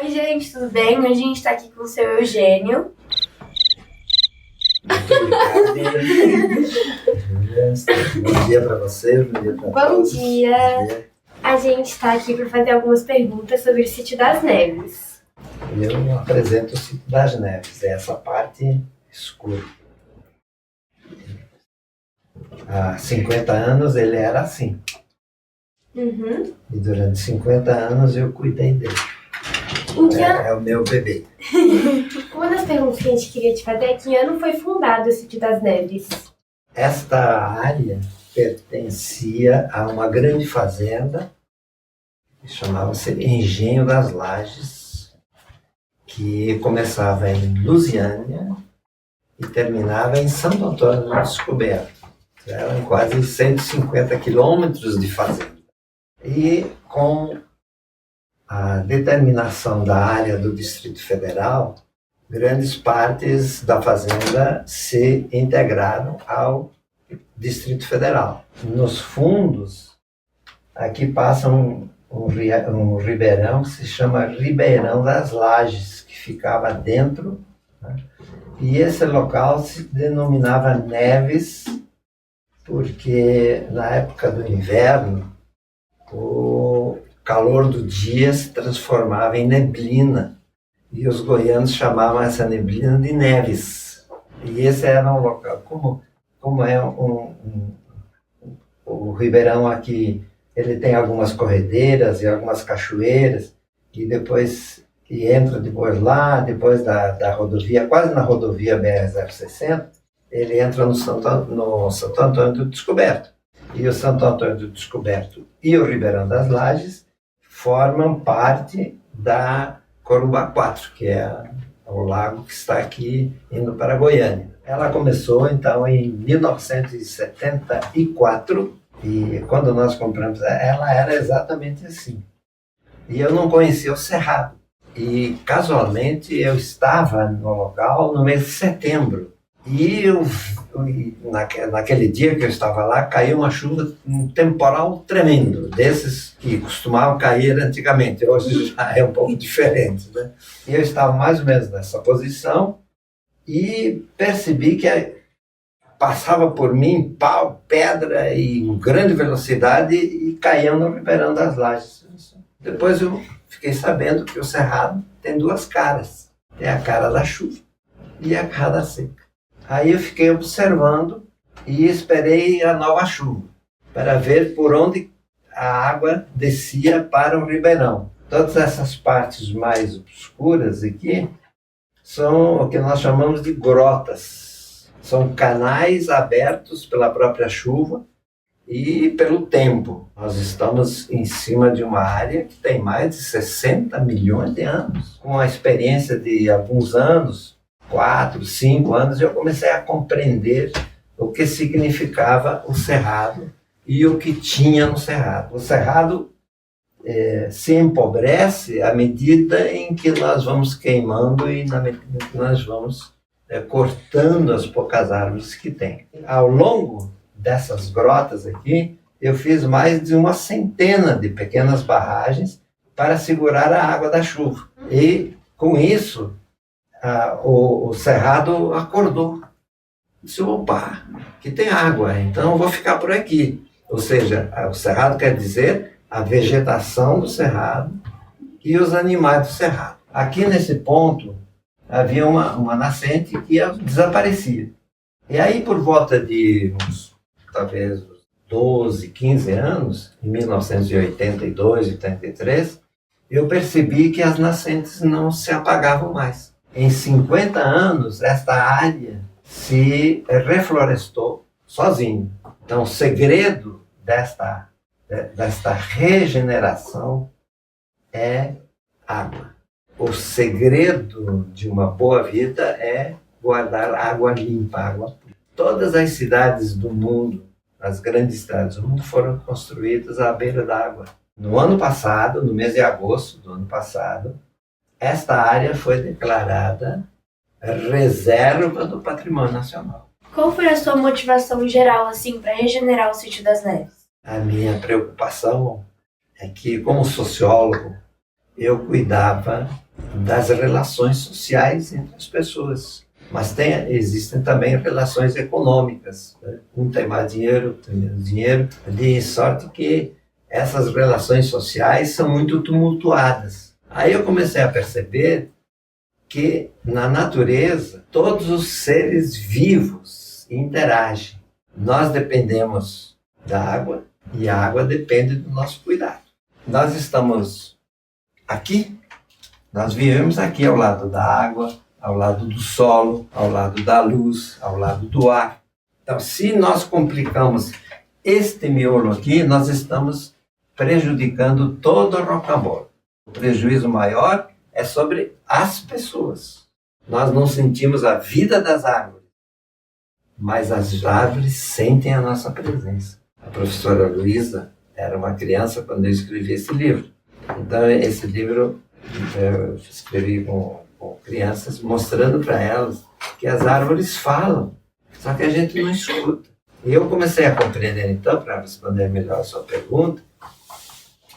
Oi, gente, tudo bem? Hoje a gente está aqui com o seu Eugênio. Bom dia para você, bom dia para todos. Bom dia! A gente está aqui para fazer algumas perguntas sobre o Sítio das Neves. Eu apresento o Sítio das Neves, é essa parte escura. Há 50 anos ele era assim. Uhum. E durante 50 anos eu cuidei dele. É o meu bebê. Uma das perguntas que a gente queria te fazer é que ano foi fundado o Sítio das Neves? Esta área pertencia a uma grande fazenda que chamava-se Engenho das Lajes, que começava em Lusiânia e terminava em Santo Antônio do Descoberto. Eram quase 150 quilômetros de fazenda. E com a determinação da área do Distrito Federal, grandes partes da fazenda se integraram ao Distrito Federal. Nos fundos, aqui passa um ribeirão que se chama Ribeirão das Lajes, que ficava dentro, né? E esse local se denominava Neves, porque na época do inverno, o calor do dia se transformava em neblina, e os goianos chamavam essa neblina de Neves. E esse era um local, como é o Ribeirão aqui, ele tem algumas corredeiras e algumas cachoeiras, e depois entra depois lá, depois da rodovia, quase na rodovia BR-060, ele entra no Santo Antônio do Descoberto. E o Santo Antônio do Descoberto e o Ribeirão das Lajes formam parte da Corumbá 4, que é o lago que está aqui indo para Goiânia. Ela começou, então, em 1974, e quando nós compramos, ela era exatamente assim. E eu não conhecia o Cerrado. E, casualmente, eu estava no local no mês de setembro. E naquele dia que eu estava lá, caiu uma chuva, um temporal tremendo, desses que costumavam cair antigamente. Hoje já é um pouco diferente, né? E eu estava mais ou menos nessa posição e percebi que passava por mim pau, pedra e em grande velocidade e caíam no Ribeirão das Lajes. Depois eu fiquei sabendo que o Cerrado tem duas caras. Tem a cara da chuva e a cara da seca. Aí eu fiquei observando e esperei a nova chuva para ver por onde a água descia para o ribeirão. Todas essas partes mais obscuras aqui são o que nós chamamos de grotas. São canais abertos pela própria chuva e pelo tempo. Nós estamos em cima de uma área que tem mais de 60 milhões de anos. Com a experiência de alguns anos, 4, 5 anos, eu comecei a compreender o que significava o Cerrado e o que tinha no Cerrado. O Cerrado se empobrece à medida em que nós vamos queimando e na medida que nós vamos cortando as poucas árvores que tem. Ao longo dessas grotas aqui, eu fiz mais de uma centena de pequenas barragens para segurar a água da chuva. E, com isso, o Cerrado acordou. Disse, opa, aqui tem água, então eu vou ficar por aqui. Ou seja, o Cerrado quer dizer a vegetação do Cerrado e os animais do Cerrado. Aqui nesse ponto havia uma nascente que desaparecia. E aí, por volta de talvez 12, 15 anos, em 1982, 83, eu percebi que as nascentes não se apagavam mais. Em 50 anos, esta área se reflorestou sozinho. Então, o segredo desta regeneração é água. O segredo de uma boa vida é guardar água limpa, água pura. Todas as cidades do mundo, as grandes cidades do mundo, foram construídas à beira da água. No ano passado, no mês de agosto do ano passado, esta área foi declarada reserva do patrimônio nacional. Qual foi a sua motivação geral, assim, para regenerar o Sítio das Neves? A minha preocupação é que, como sociólogo, eu cuidava das relações sociais entre as pessoas. Mas existem também relações econômicas, né? Um tem mais dinheiro, outro tem menos dinheiro, de sorte que essas relações sociais são muito tumultuadas. Aí eu comecei a perceber que na natureza todos os seres vivos interagem. Nós dependemos da água e a água depende do nosso cuidado. Nós estamos aqui, nós vivemos aqui ao lado da água, ao lado do solo, ao lado da luz, ao lado do ar. Então, se nós complicamos este miolo aqui, nós estamos prejudicando todo o rocambole. O prejuízo maior é sobre as pessoas. Nós não sentimos a vida das árvores, mas as árvores sentem a nossa presença. A professora Luísa era uma criança quando eu escrevi esse livro. Então, esse livro eu escrevi com crianças, mostrando para elas que as árvores falam, só que a gente não escuta. E eu comecei a compreender, então, para responder melhor a sua pergunta,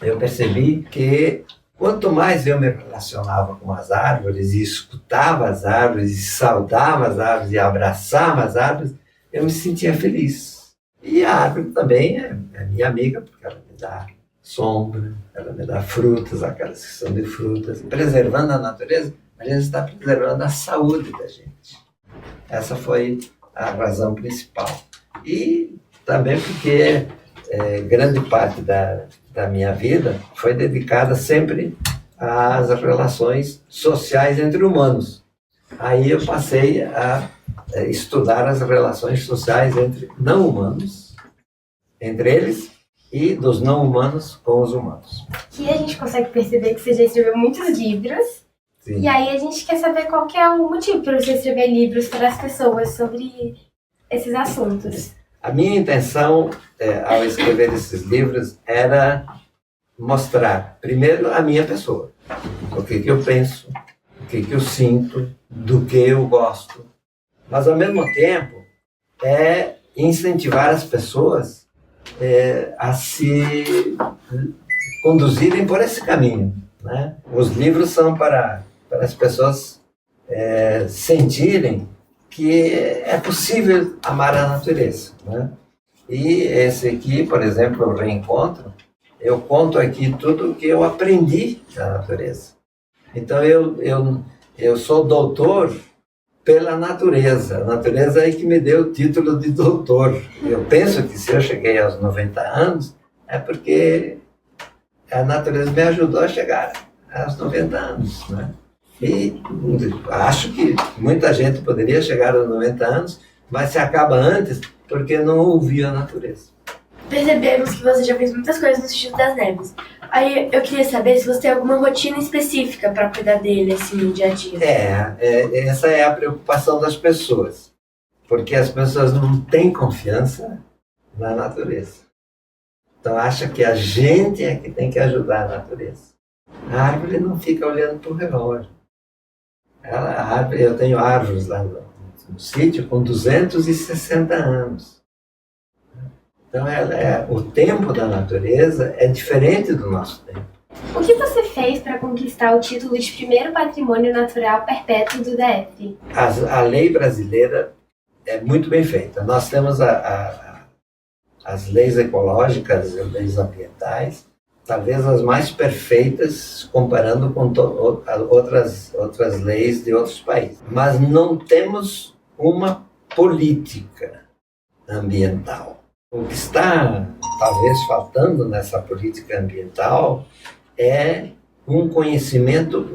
eu percebi que quanto mais eu me relacionava com as árvores e escutava as árvores e saudava as árvores e abraçava as árvores, eu me sentia feliz. E a árvore também é minha amiga, porque ela me dá sombra, ela me dá frutas, aquelas que são de frutas. Preservando a natureza, a gente está preservando a saúde da gente. Essa foi a razão principal. E também porque grande parte da minha vida foi dedicada sempre às relações sociais entre humanos. Aí eu passei a estudar as relações sociais entre não humanos, entre eles, e dos não humanos com os humanos. Aqui a gente consegue perceber que você já escreveu muitos livros. Sim. E aí a gente quer saber qual que é o motivo para você escrever livros para as pessoas sobre esses assuntos. A minha intenção ao escrever esses livros era mostrar, primeiro, a minha pessoa. O que eu penso, o que eu sinto, do que eu gosto. Mas, ao mesmo tempo, incentivar as pessoas a se conduzirem por esse caminho, né? Os livros são para as pessoas sentirem que é possível amar a natureza, né? E esse aqui, por exemplo, o Reencontro, eu conto aqui tudo o que eu aprendi da natureza. Então eu sou doutor pela natureza. A natureza é que me deu o título de doutor. Eu penso que se eu cheguei aos 90 anos, é porque a natureza me ajudou a chegar aos 90 anos, né? E acho que muita gente poderia chegar aos 90 anos, mas se acaba antes porque não ouvia a natureza. Percebemos que você já fez muitas coisas no Sítio das Neves. Aí eu queria saber se você tem alguma rotina específica para cuidar dele, assim, no dia a dia. Essa é a preocupação das pessoas, porque as pessoas não têm confiança na natureza. Então acha que a gente é que tem que ajudar a natureza. A árvore não fica olhando para o relógio. Eu tenho árvores lá no sítio com 260 anos. Então o tempo da natureza é diferente do nosso tempo. O que você fez para conquistar o título de primeiro patrimônio natural perpétuo do DF? A lei brasileira é muito bem feita. Nós temos as leis ecológicas e leis ambientais, talvez as mais perfeitas comparando com outras leis de outros países. Mas não temos uma política ambiental. O que está, talvez, faltando nessa política ambiental é um conhecimento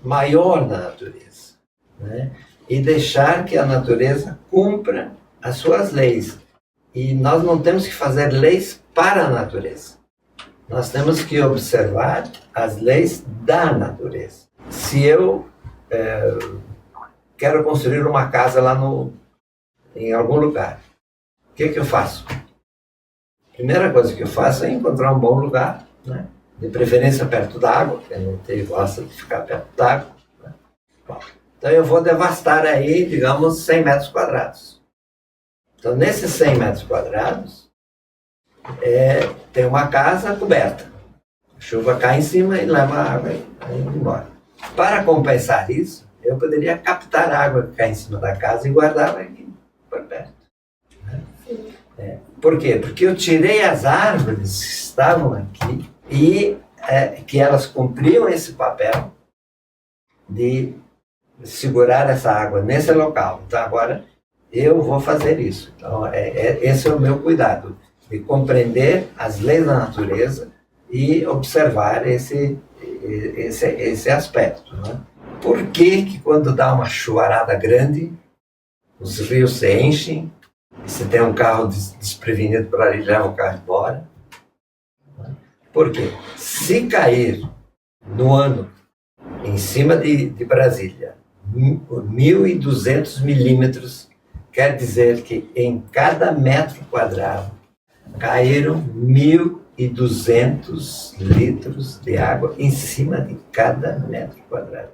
maior da natureza, né? E deixar que a natureza cumpra as suas leis. E nós não temos que fazer leis para a natureza. Nós temos que observar as leis da natureza. Se eu quero construir uma casa lá em algum lugar, o que eu faço? A primeira coisa que eu faço é encontrar um bom lugar, né? De preferência perto d'água, porque não gosta de ficar perto d'água, né? Bom, então eu vou devastar aí, digamos, 100 metros quadrados. Então, nesses 100 metros quadrados, tem uma casa coberta. A chuva cai em cima e leva a água e vai embora. Para compensar isso, eu poderia captar a água que cai em cima da casa e guardar aqui por perto. Por quê? Porque eu tirei as árvores que estavam aqui e que elas cumpriam esse papel de segurar essa água nesse local. Então agora eu vou fazer isso. Então esse é o meu cuidado, de compreender as leis da natureza e observar esse aspecto. Né? Por que quando dá uma chuvarada grande, os rios se enchem, e se tem um carro desprevenido por ali, leva o carro embora? Por quê? Se cair no ano, em cima de Brasília, 1.200 milímetros, quer dizer que em cada metro quadrado caíram 1.200 litros de água em cima de cada metro quadrado.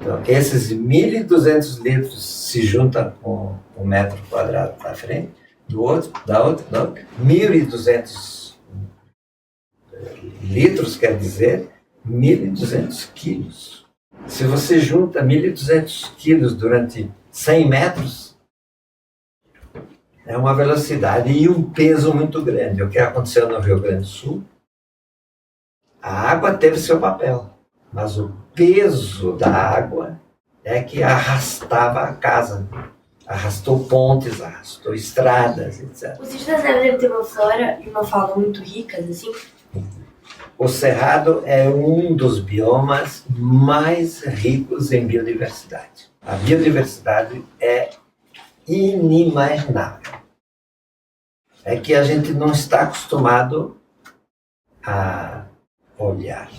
Então, esses 1.200 litros se juntam com o metro quadrado da frente, do outro, da outra, 1.200 litros quer dizer 1.200 quilos. Se você junta 1.200 quilos durante 100 metros, é uma velocidade e um peso muito grande. O que aconteceu no Rio Grande do Sul? A água teve seu papel, mas o peso da água é que arrastava a casa. Arrastou pontes, arrastou estradas, etc. O Sítio das Neves deve ter uma flora e uma fauna muito ricas, assim? O Cerrado é um dos biomas mais ricos em biodiversidade. A biodiversidade é inimaginável. É que a gente não está acostumado a olhar.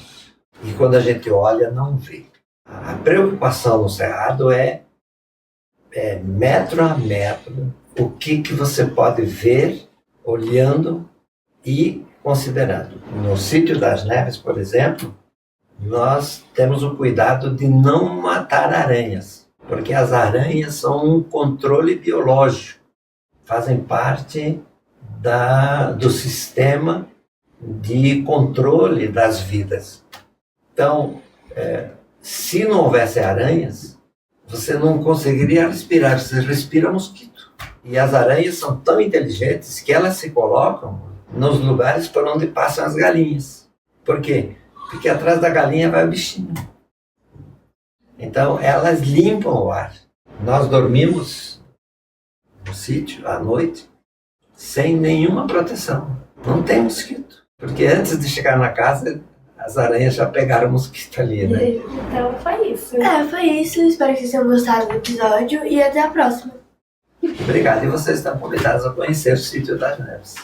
E quando a gente olha, não vê. A preocupação no Cerrado é metro a metro o que você pode ver olhando e considerando. No Sítio das Neves, por exemplo, nós temos o cuidado de não matar aranhas, porque as aranhas são um controle biológico, fazem parte do sistema de controle das vidas. Então, se não houvesse aranhas, você não conseguiria respirar, você respira mosquito. E as aranhas são tão inteligentes que elas se colocam nos lugares por onde passam as galinhas. Por quê? Porque atrás da galinha vai o bichinho. Então, elas limpam o ar. Nós dormimos no sítio, à noite, sem nenhuma proteção. Não tem mosquito. Porque antes de chegar na casa, as aranhas já pegaram mosquito ali, né? Então foi isso. Foi isso. Espero que vocês tenham gostado do episódio e até a próxima. Obrigado. E vocês estão convidados a conhecer o Sítio das Neves.